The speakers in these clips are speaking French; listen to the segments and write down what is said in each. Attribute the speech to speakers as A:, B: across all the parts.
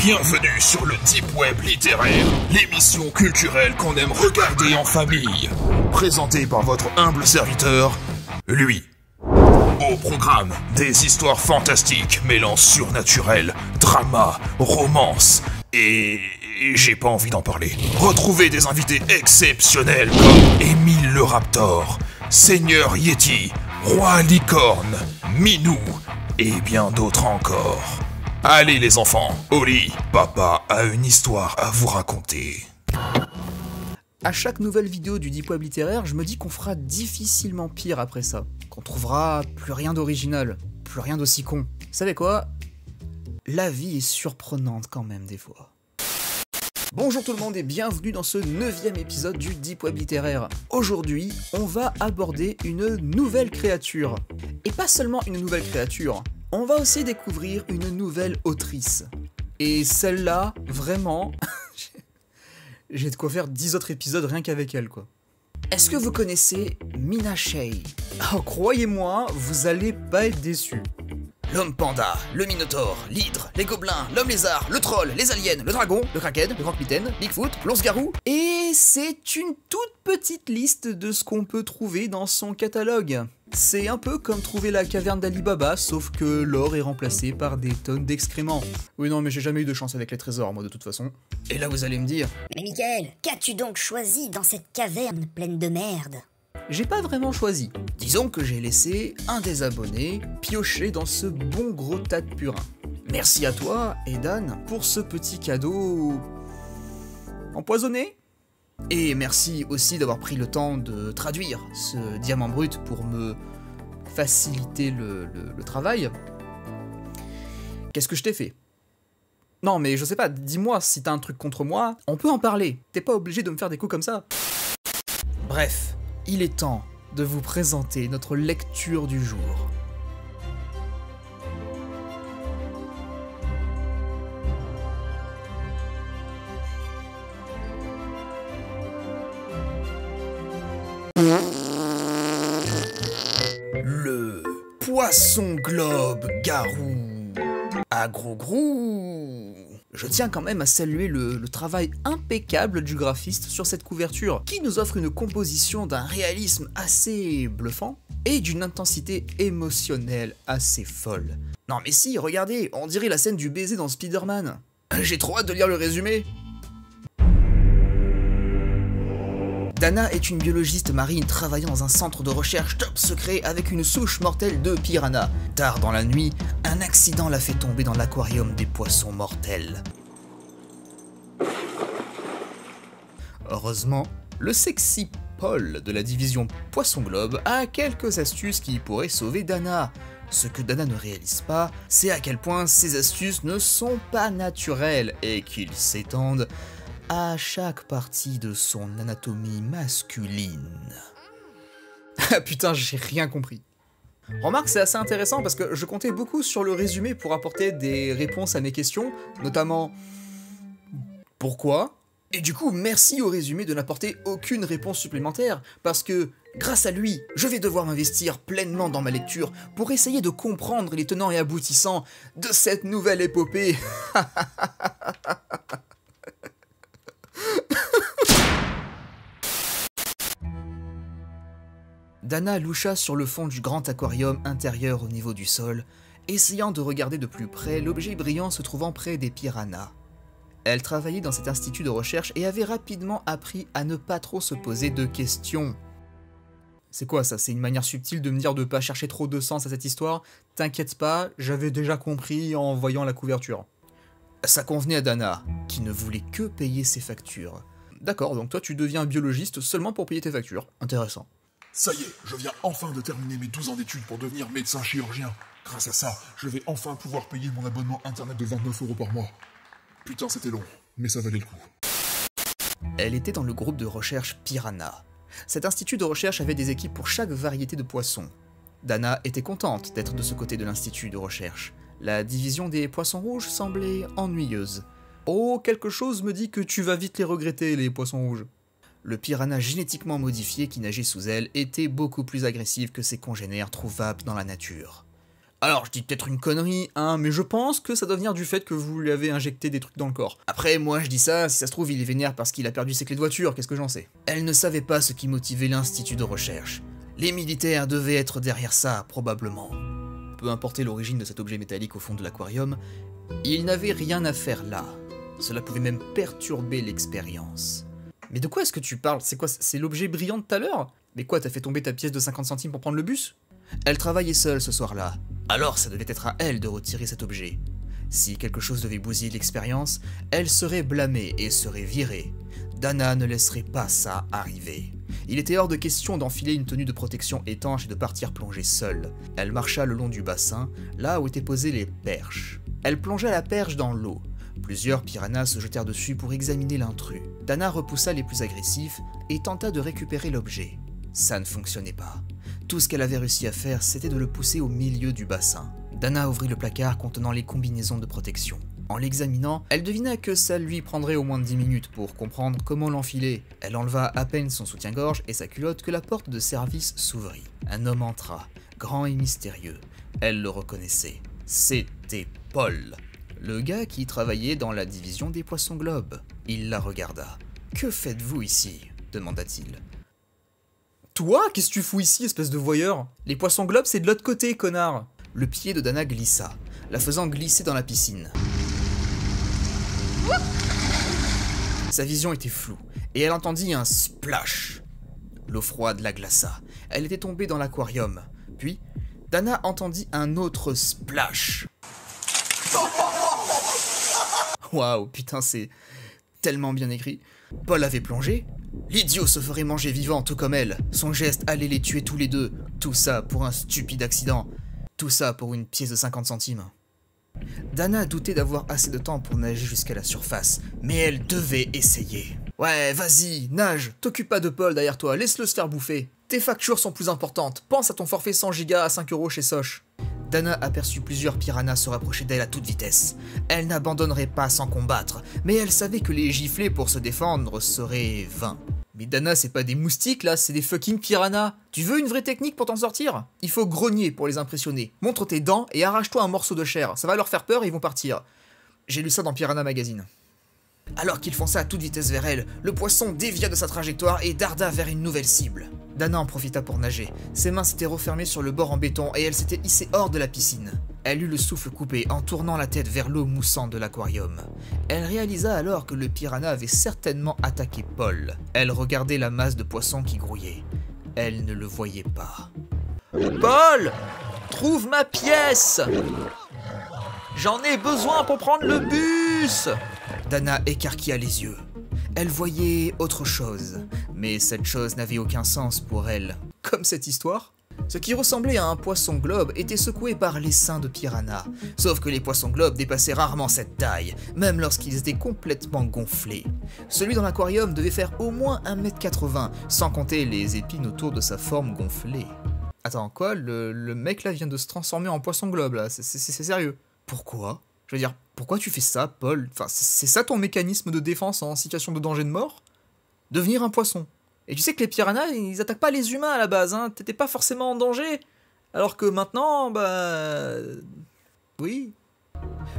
A: Bienvenue sur le Deep Web littéraire, l'émission culturelle qu'on aime regarder en famille. Présentée par votre humble serviteur, lui. Au programme, des histoires fantastiques mêlant surnaturel, drama, romance et j'ai pas envie d'en parler. Retrouvez des invités exceptionnels comme Émile le Raptor, Seigneur Yeti, Roi Licorne, Minou et bien d'autres encore. Allez les enfants, au lit, papa a une histoire à vous raconter.
B: À chaque nouvelle vidéo du Deep Web littéraire, je me dis qu'on fera difficilement pire après ça. Qu'on trouvera plus rien d'original, plus rien d'aussi con. Vous savez quoi? La vie est surprenante quand même des fois. Bonjour tout le monde et bienvenue dans ce 9e épisode du Deep Web littéraire. Aujourd'hui, on va aborder une nouvelle créature. Et pas seulement une nouvelle créature, on va aussi découvrir une nouvelle autrice. Et celle-là, vraiment, j'ai de quoi faire 10 autres épisodes rien qu'avec elle, quoi. Est-ce que vous connaissez Mina Shea? Oh, croyez-moi, vous allez pas être déçus. L'homme panda, le minotaure, l'hydre, les gobelins, l'homme lézard, le troll, les aliens, le dragon, le kraken, le grand-mitaine, Bigfoot, l'ours-garou. Et c'est une toute petite liste de ce qu'on peut trouver dans son catalogue. C'est un peu comme trouver la caverne d'Ali Baba, sauf que l'or est remplacé par des tonnes d'excréments. Oui non mais j'ai jamais eu de chance avec les trésors moi de toute façon. Et là vous allez me dire...
C: Mais Mickaël, qu'as-tu donc choisi dans cette caverne pleine de merde?
B: J'ai pas vraiment choisi. Disons que j'ai laissé un des abonnés piocher dans ce bon gros tas de purin. Merci à toi, Edan, pour ce petit cadeau... empoisonné. Et merci aussi d'avoir pris le temps de traduire ce diamant brut pour me faciliter le travail. Qu'est-ce que je t'ai fait? Non mais je sais pas, dis-moi si t'as un truc contre moi, on peut en parler. T'es pas obligé de me faire des coups comme ça. Bref, il est temps de vous présenter notre lecture du jour. Le poisson globe garou à gros grou. Je tiens quand même à saluer le travail impeccable du graphiste sur cette couverture, qui nous offre une composition d'un réalisme assez bluffant et d'une intensité émotionnelle assez folle. Non mais si, regardez, on dirait la scène du baiser dans Spider-Man. J'ai trop hâte de lire le résumé. Dana est une biologiste marine travaillant dans un centre de recherche top secret avec une souche mortelle de piranha. Tard dans la nuit, un accident la fait tomber dans l'aquarium des poissons mortels. Heureusement, le sexy Paul de la division Poisson Globe a quelques astuces qui pourraient sauver Dana. Ce que Dana ne réalise pas, c'est à quel point ces astuces ne sont pas naturelles et qu'ils s'étendent à chaque partie de son anatomie masculine. Ah putain, j'ai rien compris. Remarque, c'est assez intéressant parce que je comptais beaucoup sur le résumé pour apporter des réponses à mes questions, notamment pourquoi. Et du coup, merci au résumé de n'apporter aucune réponse supplémentaire, parce que grâce à lui, je vais devoir m'investir pleinement dans ma lecture pour essayer de comprendre les tenants et aboutissants de cette nouvelle épopée. Dana loucha sur le fond du grand aquarium intérieur au niveau du sol, essayant de regarder de plus près l'objet brillant se trouvant près des piranhas. Elle travaillait dans cet institut de recherche et avait rapidement appris à ne pas trop se poser de questions. C'est quoi ça? C'est une manière subtile de me dire de pas chercher trop de sens à cette histoire? T'inquiète pas, j'avais déjà compris en voyant la couverture. Ça convenait à Dana, qui ne voulait que payer ses factures. D'accord, donc toi tu deviens biologiste seulement pour payer tes factures. Intéressant.
D: Ça y est, je viens enfin de terminer mes 12 ans d'études pour devenir médecin chirurgien. Grâce à ça, je vais enfin pouvoir payer mon abonnement internet de 29 € par mois. Putain, c'était long, mais ça valait le coup.
B: Elle était dans le groupe de recherche Piranha. Cet institut de recherche avait des équipes pour chaque variété de poissons. Dana était contente d'être de ce côté de l'institut de recherche. La division des poissons rouges semblait ennuyeuse. Oh, quelque chose me dit que tu vas vite les regretter, les poissons rouges. Le piranha génétiquement modifié qui nageait sous elle était beaucoup plus agressif que ses congénères trouvables dans la nature. Alors, je dis peut-être une connerie, hein, mais je pense que ça doit venir du fait que vous lui avez injecté des trucs dans le corps. Après, moi je dis ça, si ça se trouve, il est vénère parce qu'il a perdu ses clés de voiture, qu'est-ce que j'en sais? Elle ne savait pas ce qui motivait l'institut de recherche. Les militaires devaient être derrière ça, probablement. Peu importe l'origine de cet objet métallique au fond de l'aquarium, il n'avait rien à faire là. Cela pouvait même perturber l'expérience. Mais de quoi est-ce que tu parles? C'est quoi? C'est l'objet brillant de tout à l'heure? Mais quoi, t'as fait tomber ta pièce de 50 centimes pour prendre le bus? Elle travaillait seule ce soir-là, alors ça devait être à elle de retirer cet objet. Si quelque chose devait bousiller l'expérience, elle serait blâmée et serait virée. Dana ne laisserait pas ça arriver. Il était hors de question d'enfiler une tenue de protection étanche et de partir plonger seule. Elle marcha le long du bassin, là où étaient posées les perches. Elle plongea la perche dans l'eau. Plusieurs piranhas se jetèrent dessus pour examiner l'intrus. Dana repoussa les plus agressifs et tenta de récupérer l'objet. Ça ne fonctionnait pas. Tout ce qu'elle avait réussi à faire, c'était de le pousser au milieu du bassin. Dana ouvrit le placard contenant les combinaisons de protection. En l'examinant, elle devina que ça lui prendrait au moins 10 minutes pour comprendre comment l'enfiler. Elle enleva à peine son soutien-gorge et sa culotte que la porte de service s'ouvrit. Un homme entra, grand et mystérieux. Elle le reconnaissait. C'était Paul, le gars qui travaillait dans la division des poissons globes. Il la regarda. « Que faites-vous ici ?» demanda-t-il. « Toi, qu'est-ce que tu fous ici, espèce de voyeur? Les poissons globes, c'est de l'autre côté, connard !» Le pied de Dana glissa, la faisant glisser dans la piscine. Sa vision était floue, et elle entendit un splash. L'eau froide la glaça. Elle était tombée dans l'aquarium. Puis, Dana entendit un autre splash. Waouh, putain, c'est tellement bien écrit. Paul avait plongé. L'idiot se ferait manger vivant tout comme elle. Son geste allait les tuer tous les deux. Tout ça pour un stupide accident. Tout ça pour une pièce de 50 centimes. Dana doutait d'avoir assez de temps pour nager jusqu'à la surface, mais elle devait essayer. Ouais, vas-y, nage, t'occupe pas de Paul derrière toi, laisse-le se faire bouffer. Tes factures sont plus importantes, pense à ton forfait 100 gigas à 5 € chez Soch. Dana aperçut plusieurs piranhas se rapprocher d'elle à toute vitesse. Elle n'abandonnerait pas sans combattre, mais elle savait que les gifler pour se défendre seraient vains. Mais Dana, c'est pas des moustiques là, c'est des fucking piranhas. Tu veux une vraie technique pour t'en sortir? Il faut grogner pour les impressionner. Montre tes dents et arrache-toi un morceau de chair. Ça va leur faire peur et ils vont partir. J'ai lu ça dans Piranha Magazine. Alors qu'il fonça à toute vitesse vers elle, le poisson dévia de sa trajectoire et darda vers une nouvelle cible. Dana en profita pour nager. Ses mains s'étaient refermées sur le bord en béton et elle s'était hissée hors de la piscine. Elle eut le souffle coupé en tournant la tête vers l'eau moussante de l'aquarium. Elle réalisa alors que le piranha avait certainement attaqué Paul. Elle regardait la masse de poissons qui grouillait. Elle ne le voyait pas. « Paul! Trouve ma pièce! J'en ai besoin pour prendre le bus !» Dana écarquilla les yeux. Elle voyait autre chose, mais cette chose n'avait aucun sens pour elle. Comme cette histoire. Ce qui ressemblait à un poisson globe était secoué par l'essaim de piranha. Sauf que les poissons globes dépassaient rarement cette taille, même lorsqu'ils étaient complètement gonflés. Celui dans l'aquarium devait faire au moins 1,80 m, sans compter les épines autour de sa forme gonflée. Attends, quoi? Le mec là vient de se transformer en poisson globe là, c'est sérieux? Pourquoi? Je veux dire, pourquoi tu fais ça, Paul? Enfin, c'est ça ton mécanisme de défense en situation de danger de mort? Devenir un poisson. Et tu sais que les piranhas, ils attaquent pas les humains à la base, hein. T'étais pas forcément en danger. Alors que maintenant, bah... oui.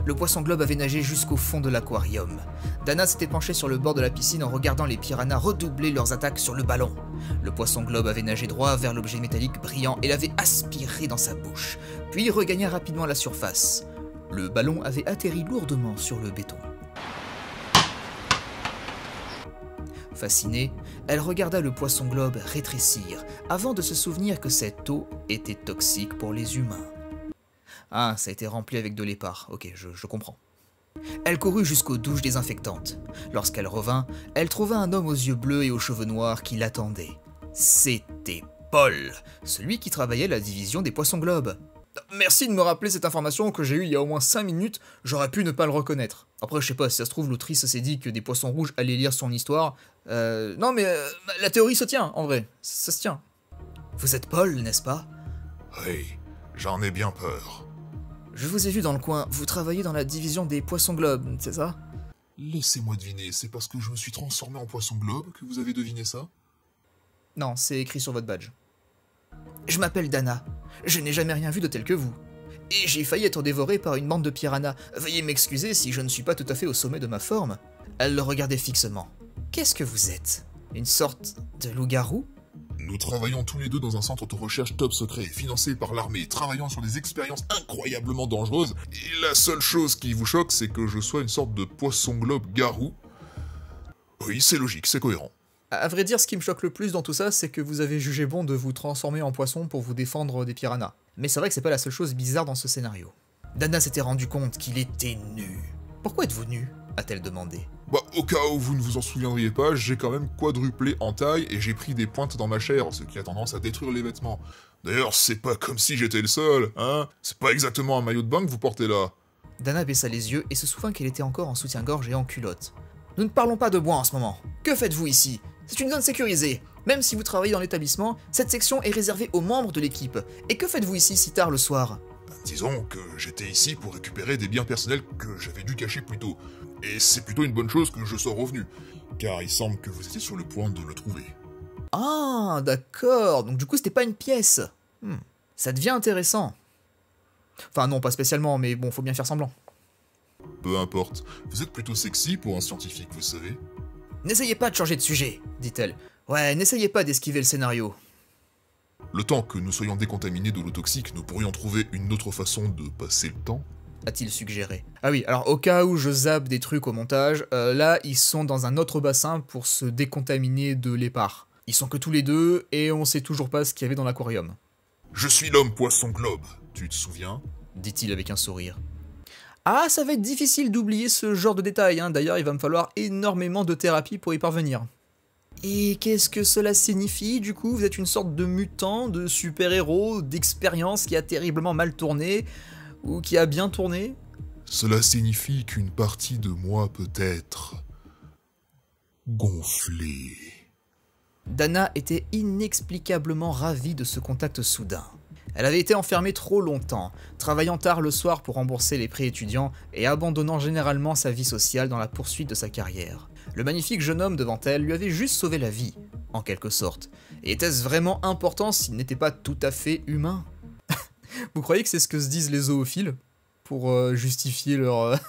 B: Le poisson globe avait nagé jusqu'au fond de l'aquarium. Dana s'était penchée sur le bord de la piscine en regardant les piranhas redoubler leurs attaques sur le ballon. Le poisson globe avait nagé droit vers l'objet métallique brillant et l'avait aspiré dans sa bouche, puis regagna rapidement la surface. Le ballon avait atterri lourdement sur le béton. Fascinée, elle regarda le poisson globe rétrécir, avant de se souvenir que cette eau était toxique pour les humains. Ah, ça a été rempli avec de l'épar, ok, je comprends. Elle courut jusqu'aux douches désinfectantes. Lorsqu'elle revint, elle trouva un homme aux yeux bleus et aux cheveux noirs qui l'attendait. C'était Paul, celui qui travaillait à la division des poissons globes. Merci de me rappeler cette information que j'ai eue il y a au moins 5 minutes, j'aurais pu ne pas le reconnaître. Après, je sais pas, si ça se trouve, l'autrice s'est dit que des poissons rouges allaient lire son histoire. Non mais la théorie se tient, en vrai, ça se tient. Vous êtes Paul, n'est-ce pas?
D: Oui, j'en ai bien peur.
B: Je vous ai vu dans le coin, vous travaillez dans la division des poissons globes, c'est ça?
D: Laissez-moi deviner, c'est parce que je me suis transformé en poisson globe que vous avez deviné ça?
B: Non, c'est écrit sur votre badge. Je m'appelle Dana. Je n'ai jamais rien vu de tel que vous. Et j'ai failli être dévoré par une bande de piranhas. Veuillez m'excuser si je ne suis pas tout à fait au sommet de ma forme. Elle le regardait fixement. Qu'est-ce que vous êtes? Une sorte de loup-garou?
D: Nous travaillons tous les deux dans un centre de recherche top secret, financé par l'armée, travaillant sur des expériences incroyablement dangereuses, et la seule chose qui vous choque, c'est que je sois une sorte de poisson-globe garou. Oui, c'est logique, c'est cohérent.
B: À vrai dire, ce qui me choque le plus dans tout ça, c'est que vous avez jugé bon de vous transformer en poisson pour vous défendre des piranhas. Mais c'est vrai que c'est pas la seule chose bizarre dans ce scénario. Dana s'était rendu compte qu'il était nu. Pourquoi êtes-vous nu? A-t-elle demandé.
D: Bah, au cas où vous ne vous en souviendriez pas, j'ai quand même quadruplé en taille et j'ai pris des pointes dans ma chair, ce qui a tendance à détruire les vêtements. D'ailleurs, c'est pas comme si j'étais le seul, hein? C'est pas exactement un maillot de bain que vous portez là.
B: Dana baissa les yeux et se souvint qu'elle était encore en soutien-gorge et en culotte. Nous ne parlons pas de bois en ce moment. Que faites-vous ici? C'est une zone sécurisée. Même si vous travaillez dans l'établissement, cette section est réservée aux membres de l'équipe. Et que faites-vous ici si tard le soir?
D: Disons que j'étais ici pour récupérer des biens personnels que j'avais dû cacher plus tôt. Et c'est plutôt une bonne chose que je sois revenu, car il semble que vous étiez sur le point de le trouver.
B: Ah, d'accord. Donc du coup, c'était pas une pièce. Ça devient intéressant. Enfin non, pas spécialement, mais bon, faut bien faire semblant.
D: Peu importe, vous êtes plutôt sexy pour un scientifique, vous savez.
B: N'essayez pas de changer de sujet, dit-elle. Ouais, n'essayez pas d'esquiver le scénario.
D: Le temps que nous soyons décontaminés de l'eau toxique, nous pourrions trouver une autre façon de passer le temps.
B: A-t-il suggéré. Ah oui, alors au cas où je zappe des trucs au montage, là ils sont dans un autre bassin pour se décontaminer de l'épar. Ils sont que tous les deux et on sait toujours pas ce qu'il y avait dans l'aquarium.
D: Je suis l'homme poisson globe, tu te souviens?
B: Dit-il avec un sourire. Ah, ça va être difficile d'oublier ce genre de détails, hein. D'ailleurs il va me falloir énormément de thérapie pour y parvenir. Et qu'est-ce que cela signifie du coup? Vous êtes une sorte de mutant, de super-héros, d'expérience qui a terriblement mal tourné, ou qui a bien tourné?
D: Cela signifie qu'une partie de moi peut être gonflée.
B: Dana était inexplicablement ravie de ce contact soudain. Elle avait été enfermée trop longtemps, travaillant tard le soir pour rembourser les prêts étudiants et abandonnant généralement sa vie sociale dans la poursuite de sa carrière. Le magnifique jeune homme devant elle lui avait juste sauvé la vie, en quelque sorte. Et était-ce vraiment important s'il n'était pas tout à fait humain? Vous croyez que c'est ce que se disent les zoophiles? Pour justifier leur...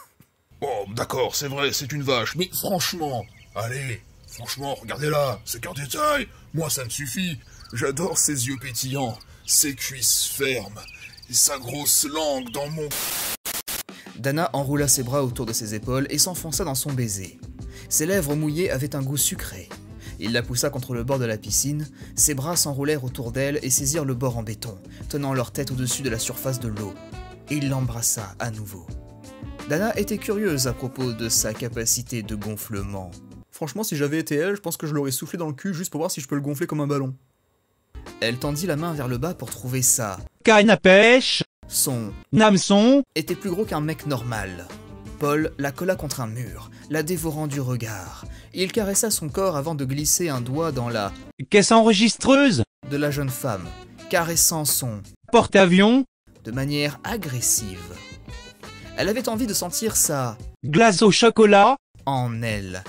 D: Oh, d'accord, c'est vrai, c'est une vache, mais franchement, allez, franchement, regardez-la, c'est qu'un détail, moi ça me suffit. J'adore ses yeux pétillants, ses cuisses fermes, et sa grosse langue dans mon...
B: Dana enroula ses bras autour de ses épaules et s'enfonça dans son baiser. Ses lèvres mouillées avaient un goût sucré. Il la poussa contre le bord de la piscine, ses bras s'enroulèrent autour d'elle et saisirent le bord en béton, tenant leur tête au-dessus de la surface de l'eau. Et il l'embrassa à nouveau. Dana était curieuse à propos de sa capacité de gonflement. Franchement, si j'avais été elle, je pense que je l'aurais soufflé dans le cul juste pour voir si je peux le gonfler comme un ballon. Elle tendit la main vers le bas pour trouver ça.
E: Canne à pêche,
B: Son
E: hameçon,
B: était plus gros qu'un mec normal. Paul la colla contre un mur, la dévorant du regard. Il caressa son corps avant de glisser un doigt dans la
E: caisse enregistreuse,
B: de la jeune femme, caressant son
E: porte-avions,
B: de manière agressive. Elle avait envie de sentir ça
E: glace au chocolat,
B: en elle.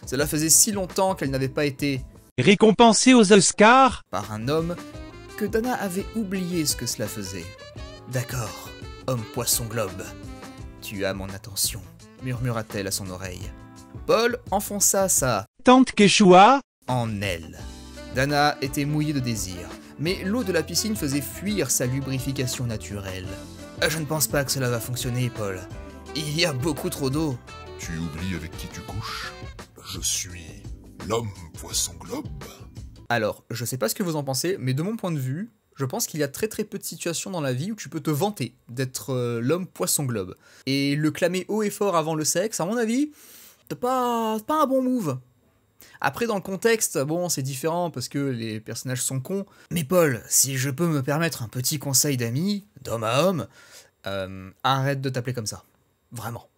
B: Cela faisait si longtemps qu'elle n'avait pas été
E: récompensé aux Oscars,
B: par un homme que Dana avait oublié ce que cela faisait. D'accord, homme poisson globe. Tu as mon attention, murmura-t-elle à son oreille. Paul enfonça sa
E: tante Quechua,
B: en elle. Dana était mouillée de désir, mais l'eau de la piscine faisait fuir sa lubrification naturelle. Je ne pense pas que cela va fonctionner, Paul. Il y a beaucoup trop d'eau.
D: Tu oublies avec qui tu couches? Je suis l'homme poisson globe.
B: Alors, je sais pas ce que vous en pensez, mais de mon point de vue, je pense qu'il y a très peu de situations dans la vie où tu peux te vanter d'être l'homme poisson globe. Et le clamer haut et fort avant le sexe, à mon avis, c'est pas un bon move. Après, dans le contexte, bon, c'est différent parce que les personnages sont cons. Mais Paul, si je peux me permettre un petit conseil d'ami, d'homme à homme, arrête de t'appeler comme ça. Vraiment.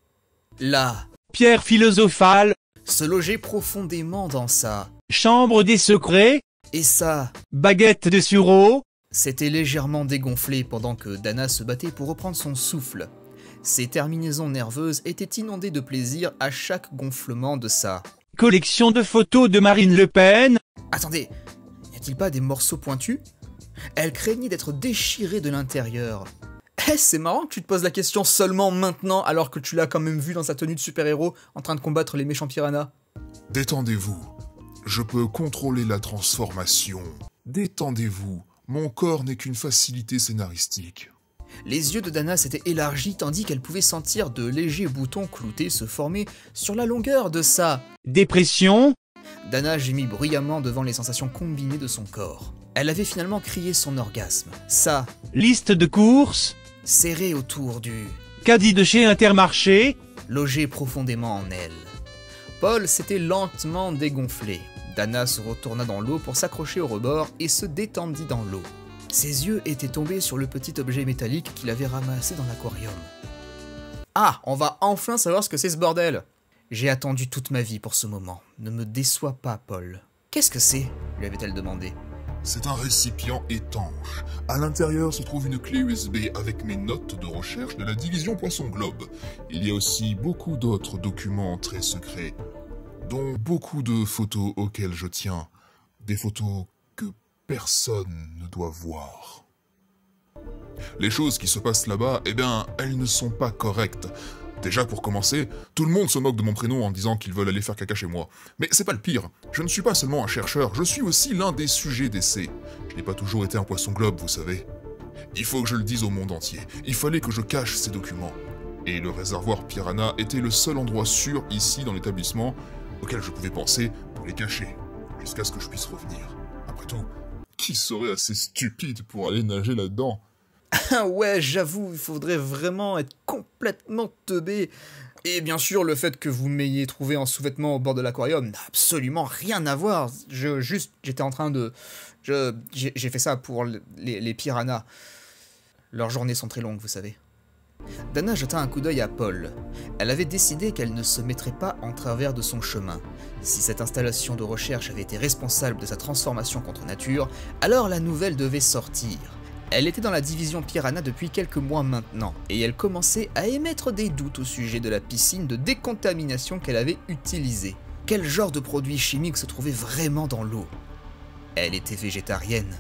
B: Là,
E: pierre philosophale,
B: se loger profondément dans ça.
E: chambre des secrets,
B: Et ça,
E: baguette de sureau,
B: s'était légèrement dégonflé pendant que Dana se battait pour reprendre son souffle. Ses terminaisons nerveuses étaient inondées de plaisir à chaque gonflement de ça.
E: collection de photos de Marine Le Pen,
B: Attendez, n'y a-t-il pas des morceaux pointus? Elle craignait d'être déchirée de l'intérieur. Eh, c'est marrant que tu te poses la question seulement maintenant, alors que tu l'as quand même vu dans sa tenue de super-héros en train de combattre les méchants piranhas.
D: Détendez-vous. Je peux contrôler la transformation. Détendez-vous. Mon corps n'est qu'une facilité scénaristique.
B: Les yeux de Dana s'étaient élargis tandis qu'elle pouvait sentir de légers boutons cloutés se former sur la longueur de sa...
E: Dépression.
B: Dana gémit bruyamment devant les sensations combinées de son corps. Elle avait finalement crié son orgasme. Ça,
E: Liste de courses.
B: serré autour du...
E: Caddie de chez Intermarché.
B: logé profondément en elle. Paul s'était lentement dégonflé. Dana se retourna dans l'eau pour s'accrocher au rebord et se détendit dans l'eau. Ses yeux étaient tombés sur le petit objet métallique qu'il avait ramassé dans l'aquarium. Ah, on va enfin savoir ce que c'est ce bordel. J'ai attendu toute ma vie pour ce moment. Ne me déçois pas, Paul. Qu'est-ce que c'est lui avait-elle demandé.
D: C'est un récipient étanche. À l'intérieur se trouve une clé USB avec mes notes de recherche de la division Poisson Globe. Il y a aussi beaucoup d'autres documents très secrets, dont beaucoup de photos auxquelles je tiens. Des photos que personne ne doit voir. Les choses qui se passent là-bas, eh bien, elles ne sont pas correctes. Déjà, pour commencer, tout le monde se moque de mon prénom en disant qu'ils veulent aller faire caca chez moi. Mais c'est pas le pire. Je ne suis pas seulement un chercheur, je suis aussi l'un des sujets d'essai. Je n'ai pas toujours été un poisson globe, vous savez. Il faut que je le dise au monde entier. Il fallait que je cache ces documents. Et le réservoir Piranha était le seul endroit sûr ici dans l'établissement auquel je pouvais penser pour les cacher, jusqu'à ce que je puisse revenir. Après tout, qui serait assez stupide pour aller nager là-dedans ?
B: Ah ouais, j'avoue, il faudrait vraiment être complètement teubé. Et bien sûr, le fait que vous m'ayez trouvé en sous-vêtements au bord de l'aquarium n'a absolument rien à voir. J'étais en train de... J'ai fait ça pour les piranhas. Leurs journées sont très longues, vous savez. Dana jeta un coup d'œil à Paul. Elle avait décidé qu'elle ne se mettrait pas en travers de son chemin. Si cette installation de recherche avait été responsable de sa transformation contre nature, alors la nouvelle devait sortir. Elle était dans la division Piranha depuis quelques mois maintenant, et elle commençait à émettre des doutes au sujet de la piscine de décontamination qu'elle avait utilisée. Quel genre de produits chimiques se trouvait vraiment dans l'eau? Elle était végétarienne,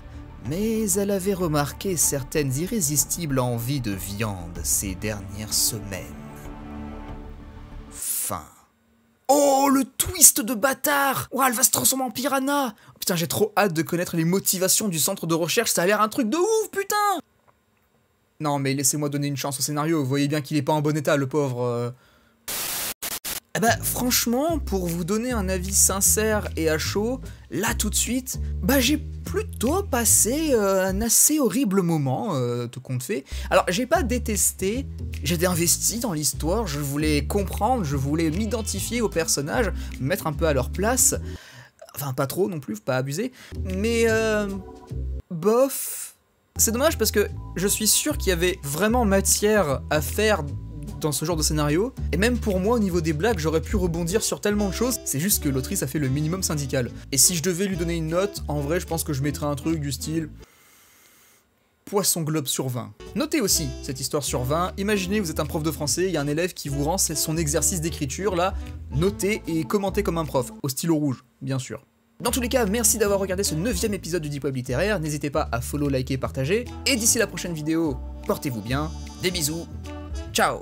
B: mais elle avait remarqué certaines irrésistibles envies de viande ces dernières semaines. Fin. Oh, le twist de bâtard! Oh, elle va se transformer en piranha! Putain, j'ai trop hâte de connaître les motivations du centre de recherche, ça a l'air un truc de ouf, putain! Non, mais laissez-moi donner une chance au scénario, vous voyez bien qu'il est pas en bon état, le pauvre... Eh ben, franchement, pour vous donner un avis sincère et à chaud, là tout de suite, j'ai plutôt passé un assez horrible moment, tout compte fait. Alors, j'ai pas détesté, j'étais investi dans l'histoire, je voulais comprendre, je voulais m'identifier aux personnages, me mettre un peu à leur place. Enfin, pas trop non plus, faut pas abuser. Mais, bof. C'est dommage parce que je suis sûr qu'il y avait vraiment matière à faire dans ce genre de scénario, et même pour moi au niveau des blagues j'aurais pu rebondir sur tellement de choses, c'est juste que l'autrice a fait le minimum syndical. Et si je devais lui donner une note, en vrai je pense que je mettrais un truc du style Poisson Globe sur 20. Notez aussi cette histoire sur 20, imaginez vous êtes un prof de français, il y a un élève qui vous rend son exercice d'écriture là, notez et commentez comme un prof, au stylo rouge, bien sûr. Dans tous les cas, merci d'avoir regardé ce 9e épisode du Deep Web littéraire, n'hésitez pas à follow, liker, partager, et d'ici la prochaine vidéo, portez-vous bien, des bisous, ciao.